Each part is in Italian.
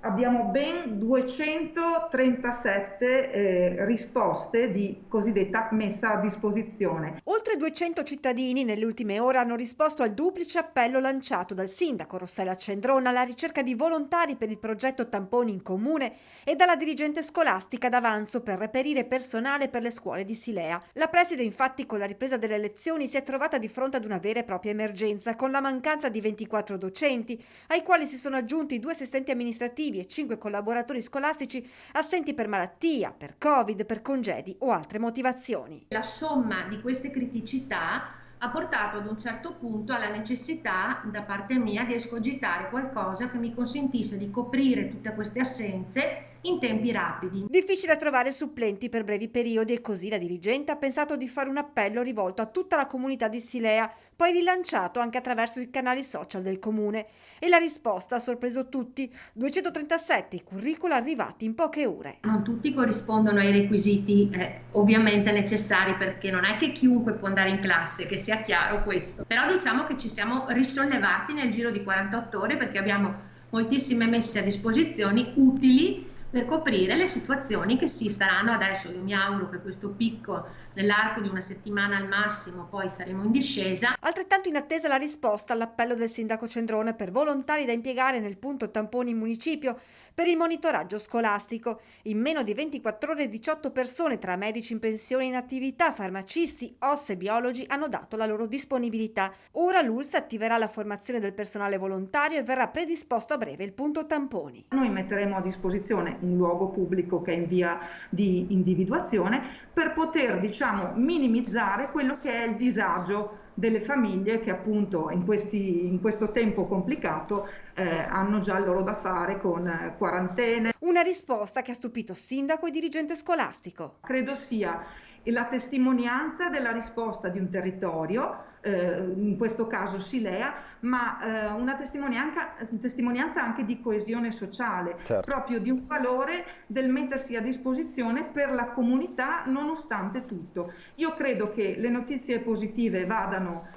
Abbiamo ben 237 risposte di cosiddetta messa a disposizione. Oltre 200 cittadini nelle ultime ore hanno risposto al duplice appello lanciato dal sindaco Rossella Cendrona alla ricerca di volontari per il progetto Tamponi in Comune e dalla dirigente scolastica d'Avanzo per reperire personale per le scuole di Silea. La preside infatti con la ripresa delle lezioni si è trovata di fronte ad una vera e propria emergenza con la mancanza di 24 docenti, ai quali si sono aggiunti 2 assistenti amministrativi e 5 collaboratori scolastici assenti per malattia, per Covid, per congedi o altre motivazioni. La somma di queste criticità ha portato ad un certo punto alla necessità da parte mia di escogitare qualcosa che mi consentisse di coprire tutte queste assenze in tempi rapidi. Difficile trovare supplenti per brevi periodi e così la dirigente ha pensato di fare un appello rivolto a tutta la comunità di Silea, poi rilanciato anche attraverso i canali social del comune. E la risposta ha sorpreso tutti: 237 i curricula arrivati in poche ore. Non tutti corrispondono ai requisiti ovviamente necessari, perché non è che chiunque può andare in classe, che sia chiaro questo. Però diciamo che ci siamo risollevati nel giro di 48 ore perché abbiamo moltissime messe a disposizione utili per coprire le situazioni che si staranno adesso. Io mi auguro che questo picco nell'arco di una settimana al massimo, poi saremo in discesa. Altrettanto in attesa la risposta all'appello del sindaco Cendrone per volontari da impiegare nel punto tamponi in municipio per il monitoraggio scolastico. In meno di 24 ore 18 persone tra medici in pensione in attività, farmacisti, OSS e biologi hanno dato la loro disponibilità. Ora l'ULSS attiverà la formazione del personale volontario e verrà predisposto a breve il punto tamponi. Noi metteremo a disposizione un luogo pubblico che è in via di individuazione per poter, diciamo, minimizzare quello che è il disagio delle famiglie che appunto in questo tempo complicato hanno già il loro da fare con quarantene. Una risposta che ha stupito sindaco e dirigente scolastico. Credo sia la testimonianza della risposta di un territorio, in questo caso Silea, ma una testimonianza anche di coesione sociale, Certo. proprio di un valore del mettersi a disposizione per la comunità nonostante tutto. Io credo che le notizie positive vadano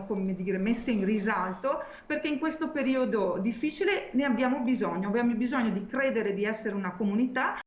come dire, messe in risalto, perché in questo periodo difficile ne abbiamo bisogno di credere di essere una comunità